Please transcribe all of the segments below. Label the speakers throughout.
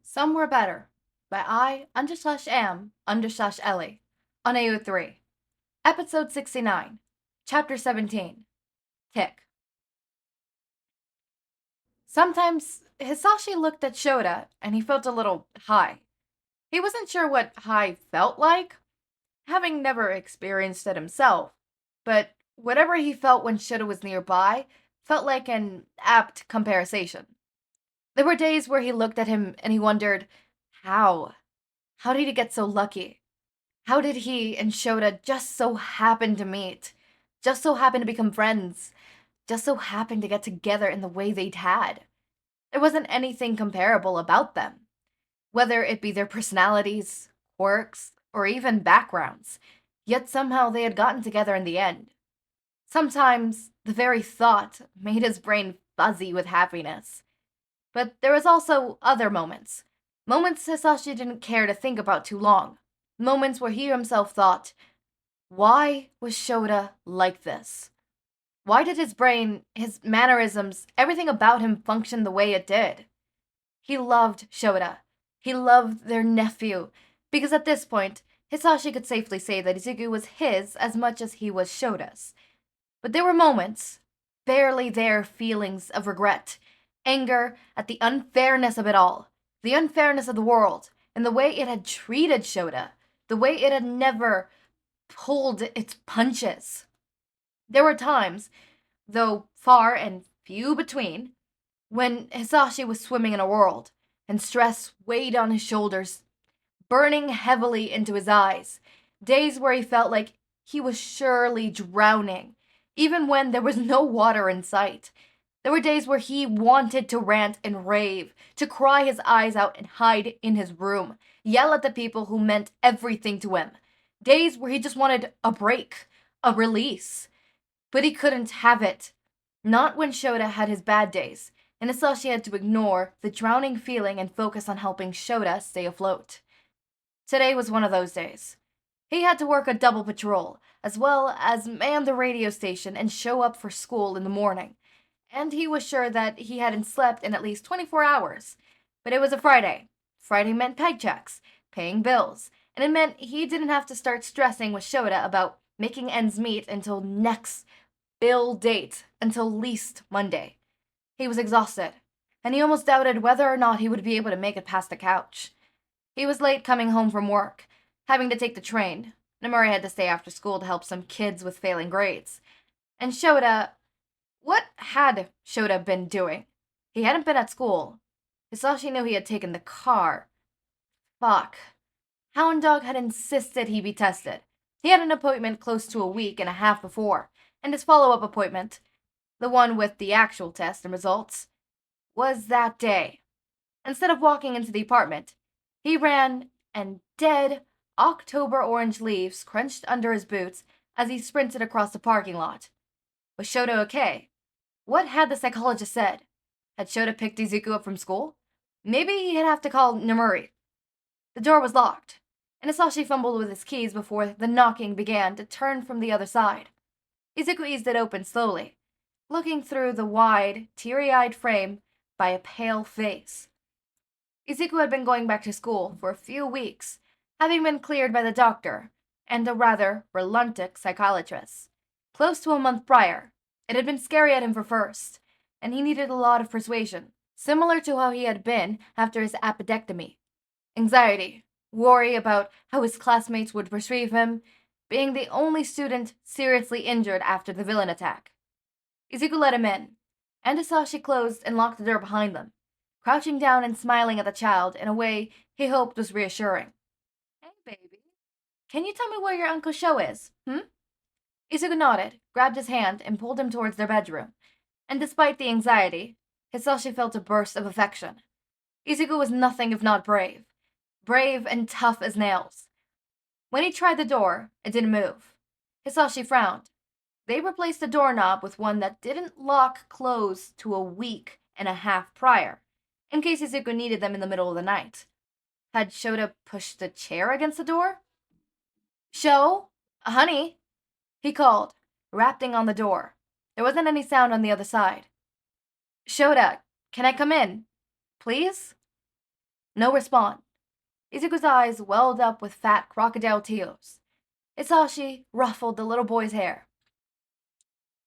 Speaker 1: Somewhere Better by I_am_Ellie on AO3. Episode 69, Chapter 17, Tick. Sometimes Hizashi looked at Shouta and he felt a little high. He wasn't sure what high felt like, having never experienced it himself, but whatever he felt when Shouta was nearby felt like an apt comparison. There were days where he looked at him and he wondered, how? How did he get so lucky? How did he and Shouta just so happen to meet? Just so happen to become friends? Just so happen to get together in the way they'd had? There wasn't anything comparable about them. Whether it be their personalities, quirks, or even backgrounds, yet somehow they had gotten together in the end. Sometimes the very thought made his brain fuzzy with happiness. But there was also other moments. Moments Hisashi didn't care to think about too long. Moments where he himself thought, why was Shouta like this? Why did his brain, his mannerisms, everything about him function the way it did? He loved Shouta. He loved their nephew, because at this point, Hisashi could safely say that Izuku was his as much as he was Shota's. But there were moments, barely there feelings of regret, anger at the unfairness of it all, the unfairness of the world, and the way it had treated Shouta, the way it had never pulled its punches. There were times, though far and few between, when Hisashi was swimming in a world, and stress weighed on his shoulders, burning heavily into his eyes, days where he felt like he was surely drowning, even when there was no water in sight. There were days where he wanted to rant and rave, to cry his eyes out and hide in his room, yell at the people who meant everything to him. Days where he just wanted a break, a release. But he couldn't have it. Not when Shouta had his bad days, and Hisashi had to ignore the drowning feeling and focus on helping Shouta stay afloat. Today was one of those days. He had to work a double patrol, as well as man the radio station and show up for school in the morning. And he was sure that he hadn't slept in at least 24 hours. But it was a Friday. Friday meant paychecks, paying bills, and it meant he didn't have to start stressing with Shouta about making ends meet until next bill date, until least Monday. He was exhausted, and he almost doubted whether or not he would be able to make it past the couch. He was late coming home from work, having to take the train. Nemuri had to stay after school to help some kids with failing grades. And Shouta, what had Shouta been doing? He hadn't been at school. Hisashi knew he had taken the car. Fuck. Hound Dog had insisted he be tested. He had an appointment close to a week and a half before, and his follow-up appointment, the one with the actual test and results, was that day. Instead of walking into the apartment, he ran, and dead October orange leaves crunched under his boots as he sprinted across the parking lot. Was Shouta okay? What had the psychologist said? Had Shouta picked Izuku up from school? Maybe he'd have to call Nemuri. The door was locked, and Hisashi fumbled with his keys before the knocking began to turn from the other side. Izuku eased it open slowly, looking through the wide, teary-eyed frame by a pale face. Izuku had been going back to school for a few weeks, having been cleared by the doctor and a rather reluctant psychiatrist. Close to a month prior, it had been scary at him for first, and he needed a lot of persuasion, similar to how he had been after his appendectomy. Anxiety, worry about how his classmates would perceive him, being the only student seriously injured after the villain attack. Izuku let him in, and Hisashi closed and locked the door behind them, crouching down and smiling at the child in a way he hoped was reassuring. Hey, baby. Can you tell me where your Uncle Sho is, Izuku nodded, grabbed his hand, and pulled him towards their bedroom. And despite the anxiety, Hisashi felt a burst of affection. Izuku was nothing if not brave. Brave and tough as nails. When he tried the door, it didn't move. Hisashi frowned. They replaced the doorknob with one that didn't lock closed to a week and a half prior, in case Izuku needed them in the middle of the night. Had Shouta pushed a chair against the door? Sho? Honey? He called, rapping on the door. There wasn't any sound on the other side. Shouta, can I come in? Please? No response. Izuku's eyes welled up with fat crocodile tears. Hizashi ruffled the little boy's hair.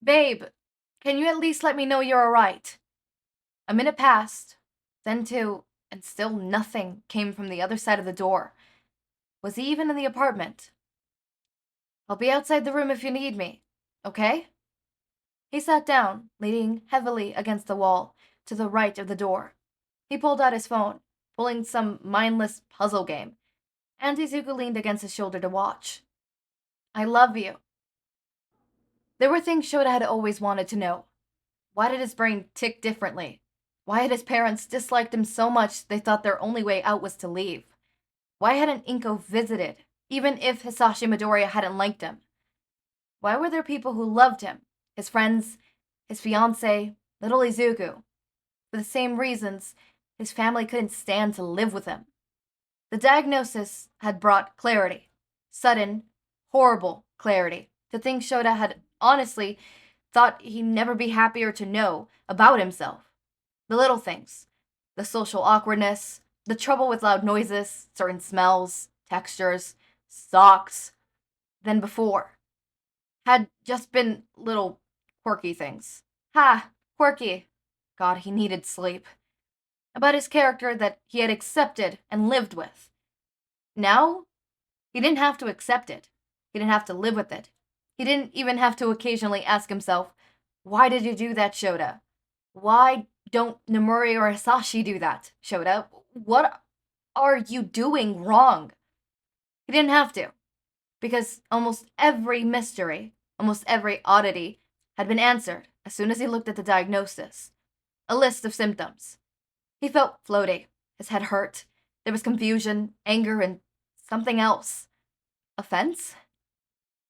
Speaker 1: Babe, can you at least let me know you're alright? A minute passed, then two, and still nothing came from the other side of the door. Was he even in the apartment? I'll be outside the room if you need me, okay? He sat down, leaning heavily against the wall, to the right of the door. He pulled out his phone, pulling some mindless puzzle game, and Izuku leaned against his shoulder to watch. I love you. There were things Shouta had always wanted to know. Why did his brain tick differently? Why had his parents disliked him so much they thought their only way out was to leave? Why hadn't Inko visited, even if Hizashi Midoriya hadn't liked him? Why were there people who loved him? His friends, his fiancée, little Izuku. For the same reasons, his family couldn't stand to live with him. The diagnosis had brought clarity. Sudden, horrible clarity. To things Shouta had honestly thought he'd never be happier to know about himself. The little things. The social awkwardness, the trouble with loud noises, certain smells, textures, socks, than before. Had just been little quirky things. Ha! Quirky. God, he needed sleep. About his character that he had accepted and lived with. Now, he didn't have to accept it. He didn't have to live with it. He didn't even have to occasionally ask himself, why did you do that, Shouta? Why don't Nemuri or Hizashi do that, Shouta? What are you doing wrong? He didn't have to, because almost every mystery, almost every oddity, had been answered as soon as he looked at the diagnosis. A list of symptoms. He felt floaty. His head hurt. There was confusion, anger, and something else. Offense?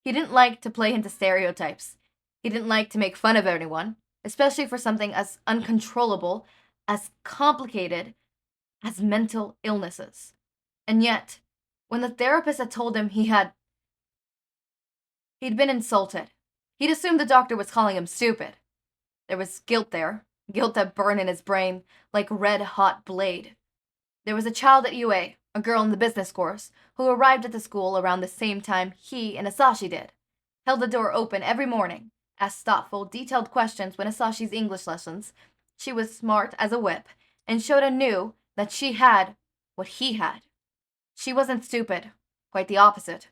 Speaker 1: He didn't like to play into stereotypes. He didn't like to make fun of anyone, especially for something as uncontrollable, as complicated as mental illnesses. And yet, when the therapist had told him he'd been insulted, he'd assumed the doctor was calling him stupid. There was guilt there, guilt that burned in his brain like red-hot blade. There was a child at UA, a girl in the business course, who arrived at the school around the same time he and Hizashi did, held the door open every morning, asked thoughtful, detailed questions when Hisashi's English lessons. She was smart as a whip, and Shouta knew that she had what he had. She wasn't stupid, quite the opposite.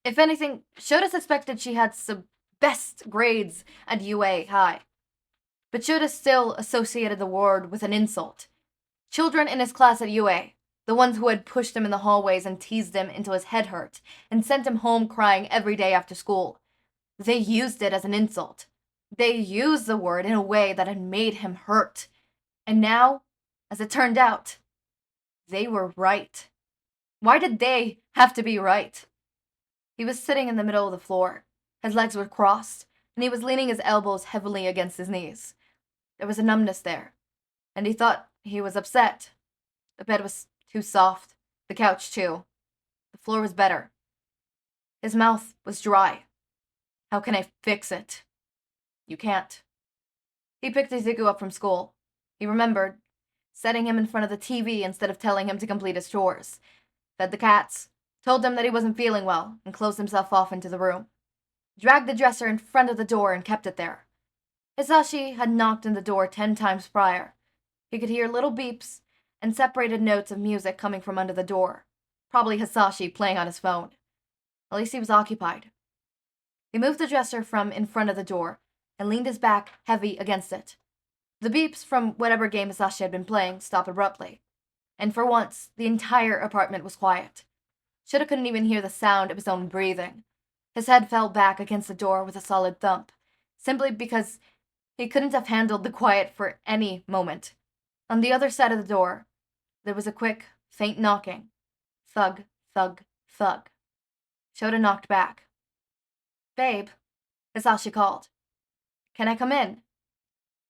Speaker 1: If anything, Shouta suspected she had some best grades at UA High. But Shouta still associated the word with an insult. Children in his class at UA, the ones who had pushed him in the hallways and teased him until his head hurt, and sent him home crying every day after school, they used it as an insult. They used the word in a way that had made him hurt. And now, as it turned out, they were right. Why did they have to be right? He was sitting in the middle of the floor. His legs were crossed, and he was leaning his elbows heavily against his knees. There was a numbness there, and he thought he was upset. The bed was too soft, the couch too. The floor was better. His mouth was dry. How can I fix it? You can't. He picked Izuku up from school. He remembered, setting him in front of the TV instead of telling him to complete his chores. Fed the cats, told them that he wasn't feeling well, and closed himself off into the room. Dragged the dresser in front of the door and kept it there. Hizashi had knocked on the door 10 times prior. He could hear little beeps and separated notes of music coming from under the door. Probably Hizashi playing on his phone. At least he was occupied. He moved the dresser from in front of the door and leaned his back heavy against it. The beeps from whatever game Hizashi had been playing stopped abruptly, and for once, the entire apartment was quiet. Shouta couldn't even hear the sound of his own breathing. His head fell back against the door with a solid thump, simply because he couldn't have handled the quiet for any moment. On the other side of the door, there was a quick, faint knocking. Thug, thug, thug. Shouta knocked back. Babe, Hizashi called. Can I come in?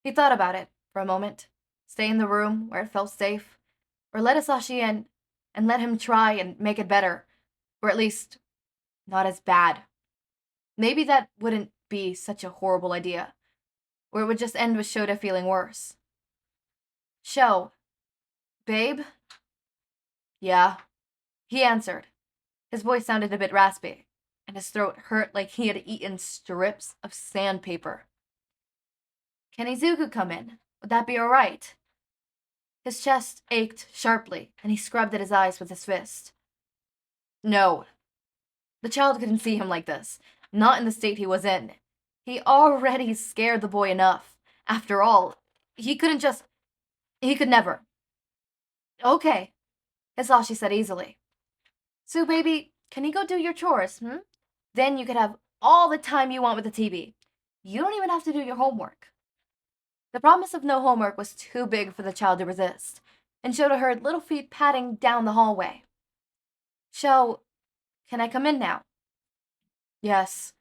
Speaker 1: He thought about it for a moment. Stay in the room where it felt safe, or let Hizashi in and let him try and make it better, or at least not as bad. Maybe that wouldn't be such a horrible idea, or it would just end with Shouta feeling worse. Babe? Yeah, he answered. His voice sounded a bit raspy, and his throat hurt like he had eaten strips of sandpaper. Can Izuku come in? Would that be alright? His chest ached sharply, and he scrubbed at his eyes with his fist. No. The child couldn't see him like this, not in the state he was in. He already scared the boy enough. After all, he could never. Okay, Hizashi said easily. So, baby, can you go do your chores, Then you could have all the time you want with the TV. You don't even have to do your homework. The promise of no homework was too big for the child to resist, and Shouta heard little feet padding down the hallway. Can I come in now? Yes.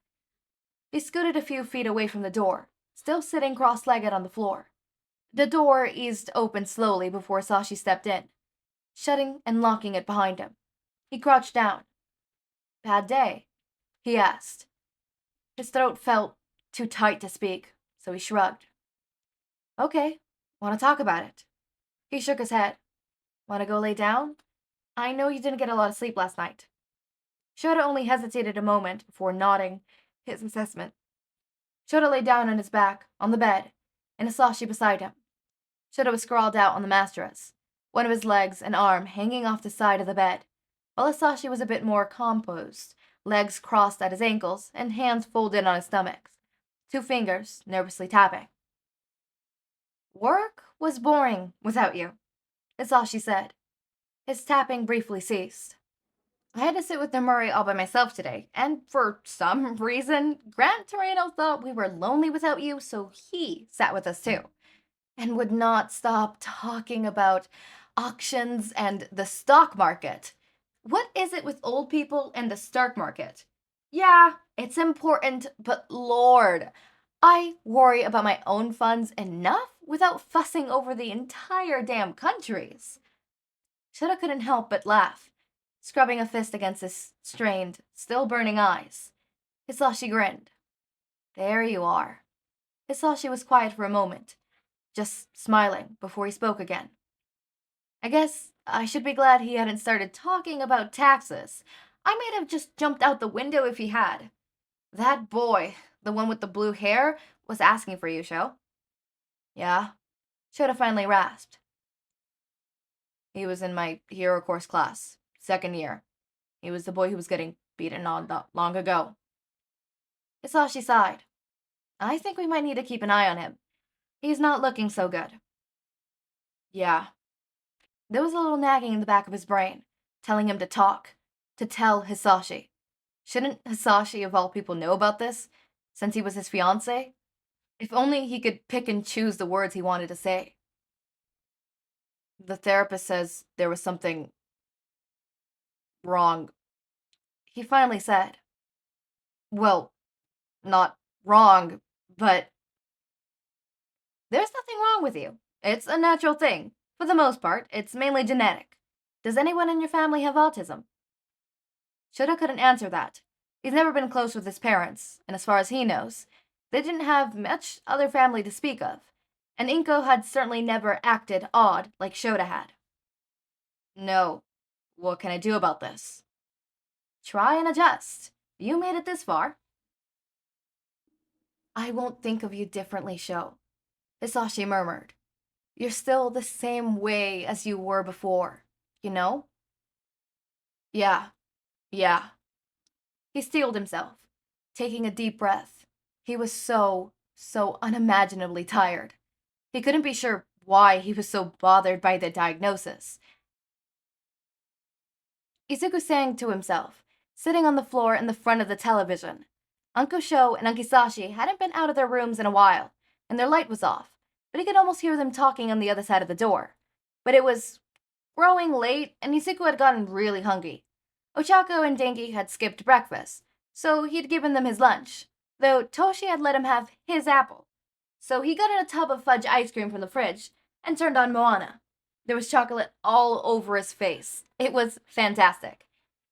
Speaker 1: He scooted a few feet away from the door, still sitting cross-legged on the floor. The door eased open slowly before Hizashi stepped in, shutting and locking it behind him. He crouched down. Bad day? He asked. His throat felt too tight to speak, so he shrugged. Okay, want to talk about it? He shook his head. Want to go lay down? I know you didn't get a lot of sleep last night. Shouta only hesitated a moment before nodding his assessment. Shouta lay down on his back, on the bed, and Hizashi beside him. Shouta was sprawled out on the mattress, one of his legs and arm hanging off the side of the bed, while Hizashi was a bit more composed, legs crossed at his ankles and hands folded on his stomach, 2 fingers nervously tapping. Work was boring without you, Hizashi said. His tapping briefly ceased. I had to sit with Nemuri all by myself today, and for some reason, Grant Torino thought we were lonely without you, so he sat with us too, and would not stop talking about auctions and the stock market. What is it with old people and the stock market? Yeah, it's important, but Lord, I worry about my own funds enough without fussing over the entire damn countries. Shouta couldn't help but laugh, scrubbing a fist against his strained, still burning eyes. Hizashi grinned. There you are. Hizashi was quiet for a moment, just smiling before he spoke again. I guess I should be glad he hadn't started talking about taxes. I might have just jumped out the window if he had. That boy, the one with the blue hair, was asking for you, Sho. Yeah? Shouta finally rasped. He was in my hero course class, 2nd year. He was the boy who was getting beaten on not long ago. Hizashi sighed. I think we might need to keep an eye on him. He's not looking so good. Yeah. There was a little nagging in the back of his brain, telling him to talk, to tell Hizashi. Shouldn't Hizashi of all people know about this, since he was his fiancé? If only he could pick and choose the words he wanted to say. The therapist says there was something wrong. He finally said. Well, not wrong, but there's nothing wrong with you. It's a natural thing. For the most part, it's mainly genetic. Does anyone in your family have autism? Shouta couldn't answer that. He's never been close with his parents, and as far as he knows, they didn't have much other family to speak of, and Inko had certainly never acted odd like Shouta had. No. What can I do about this? Try and adjust. You made it this far. I won't think of you differently, Sho, Hizashi murmured. You're still the same way as you were before, you know? Yeah. He steeled himself, taking a deep breath. He was so unimaginably tired. He couldn't be sure why he was so bothered by the diagnosis. Izuku sang to himself, sitting on the floor in the front of the television. Uncle Sho and Uncle Hizashi hadn't been out of their rooms in a while, and their light was off, but he could almost hear them talking on the other side of the door. But it was growing late, and Izuku had gotten really hungry. Ochako and Denki had skipped breakfast, so he'd given them his lunch, though Toshi had let him have his apple. So he got in a tub of fudge ice cream from the fridge and turned on Moana. There was chocolate all over his face. It was fantastic.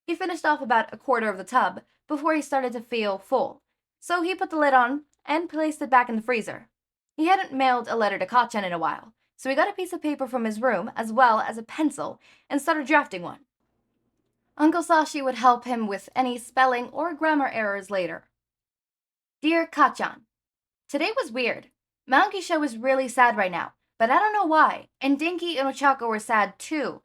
Speaker 1: He finished off about a quarter of the tub before he started to feel full, so he put the lid on and placed it back in the freezer. He hadn't mailed a letter to Kacchan in a while, so he got a piece of paper from his room, as well as a pencil, and started drafting one. Uncle Sashi would help him with any spelling or grammar errors later. Dear Kachan, today was weird. Maonkisha was really sad right now, but I don't know why, and Denki and Ochako were sad too,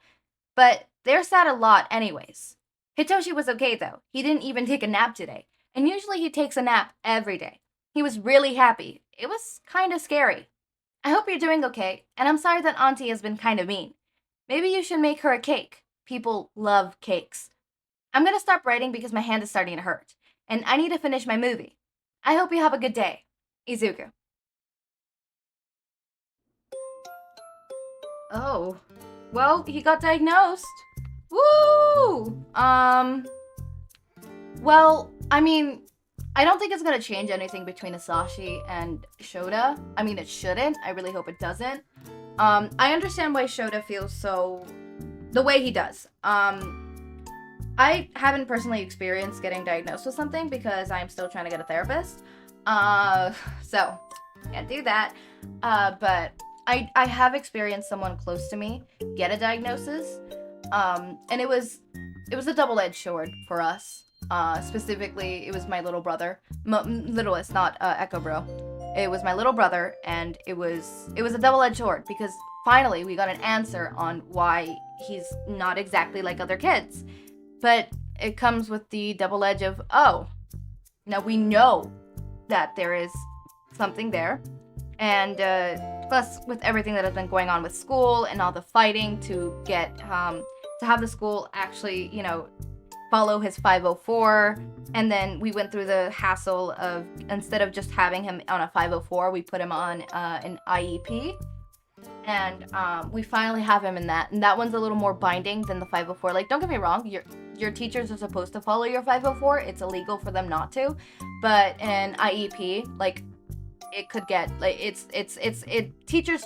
Speaker 1: but they're sad a lot anyways. Hitoshi was okay though. He didn't even take a nap today, and usually he takes a nap every day. He was really happy. It was kinda scary. I hope you're doing okay, and I'm sorry that Auntie has been kinda mean. Maybe you should make her a cake. People love cakes. I'm gonna stop writing because my hand is starting to hurt, and I need to finish my movie. I hope you have a good day. Izuku. Oh. Well, he got diagnosed. Woo! Well, I mean, I don't think it's gonna change anything between Hizashi and Shouta. I mean, it shouldn't. I really hope it doesn't. I understand why Shouta feels so... the way he does. I haven't personally experienced getting diagnosed with something because I'm still trying to get a therapist. So, can't do that. But I have experienced someone close to me get a diagnosis. And it was a double-edged sword for us. Specifically, it was my little brother. Littlest, not Echo Bro. It was my little brother, and it was a double-edged sword because finally we got an answer on why he's not exactly like other kids. But it comes with the double edge of, oh, now we know that there is something there. And plus, with everything that has been going on with school and all the fighting to get, to have the school actually, follow his 504. And then we went through the hassle of, instead of just having him on a 504, we put him on an IEP. And we finally have him in that. And that one's a little more binding than the 504. Like, don't get me wrong, your teachers are supposed to follow your 504. It's illegal for them not to. But in an IEP, like, it could get, like, teachers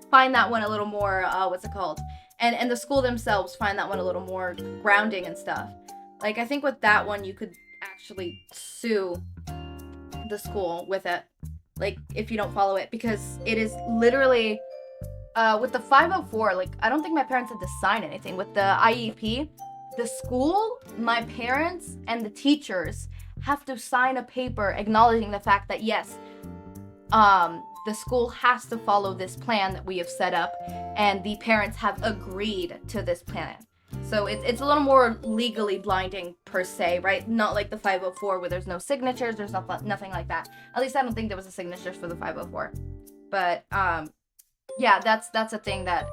Speaker 1: find that one a little more, And the school themselves find that one a little more grounding and stuff. Like, I think with that one, you could actually sue the school with it. Like, if you don't follow it, because it is literally, with the 504, like, I don't think my parents had to sign anything. With the IEP, the school, my parents, and the teachers have to sign a paper acknowledging the fact that, yes, the school has to follow this plan that we have set up, and the parents have agreed to this plan. So it's a little more legally blinding per se, right? Not like the 504 where there's no signatures, there's nothing like that. At least I don't think there was a signature for the 504. But yeah, that's a thing that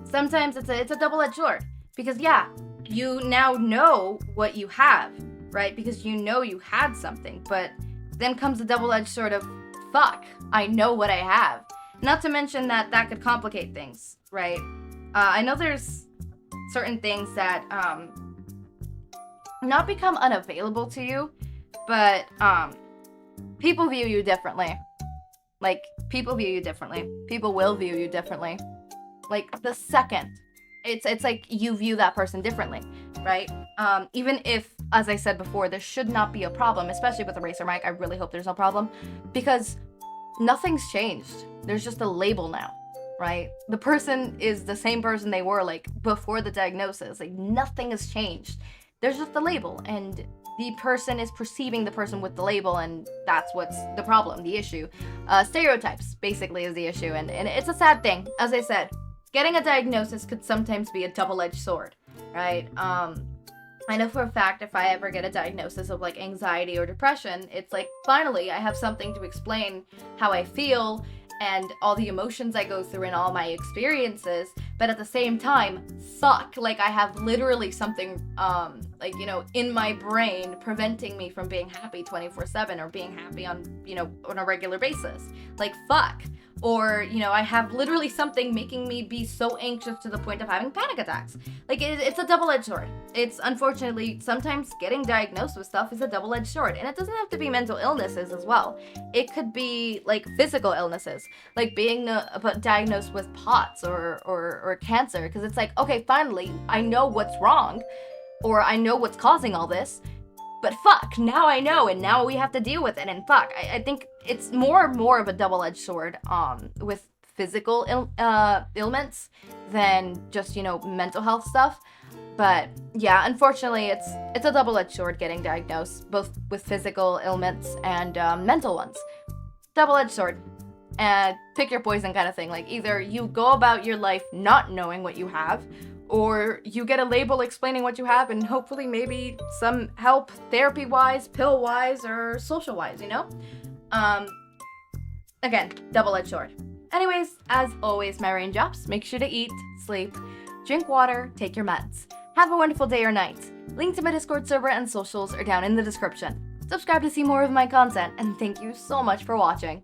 Speaker 1: sometimes it's a double-edged sword. Because yeah, you now know what you have, right? Because you know you had something, but then comes the double-edged sword of, fuck, I know what I have. Not to mention that could complicate things, right? I know there's certain things that not become unavailable to you, but people view you differently. Like, people view you differently. People will view you differently. Like, the second. It's like you view that person differently, right? Even if, as I said before, there should not be a problem, especially with the Racer mic. I really hope there's no problem, because nothing's changed. There's just a label now, right? The person is the same person they were, like, before the diagnosis. Like, nothing has changed. There's just a label, and the person is perceiving the person with the label, and that's what's the problem, the issue. Stereotypes, basically, is the issue, and it's a sad thing. As I said, getting a diagnosis could sometimes be a double-edged sword, right? I know for a fact if I ever get a diagnosis of, like, anxiety or depression, it's like, finally, I have something to explain how I feel and all the emotions I go through and all my experiences, but at the same time, fuck, like, I have literally something, like, in my brain preventing me from being happy 24/7 or being happy on, on a regular basis. Like, fuck. Or, I have literally something making me be so anxious to the point of having panic attacks. Like, it's a double-edged sword. It's, unfortunately, sometimes getting diagnosed with stuff is a double-edged sword. And it doesn't have to be mental illnesses as well. It could be, like, physical illnesses. Like, being diagnosed with POTS or cancer. Because it's like, okay, finally, I know what's wrong. Or I know what's causing all this. But fuck, now I know, and now we have to deal with it, and fuck, I think it's more and more of a double-edged sword, with physical ailments than just, mental health stuff. But yeah, unfortunately, it's a double-edged sword getting diagnosed, both with physical ailments and mental ones. Double-edged sword. And pick your poison kind of thing. Like, either you go about your life not knowing what you have, or you get a label explaining what you have and hopefully maybe some help therapy-wise, pill-wise, or social-wise, Again, double-edged sword. Anyways, as always, my raindrops, make sure to eat, sleep, drink water, take your meds. Have a wonderful day or night. Link to my Discord server and socials are down in the description. Subscribe to see more of my content, and thank you so much for watching.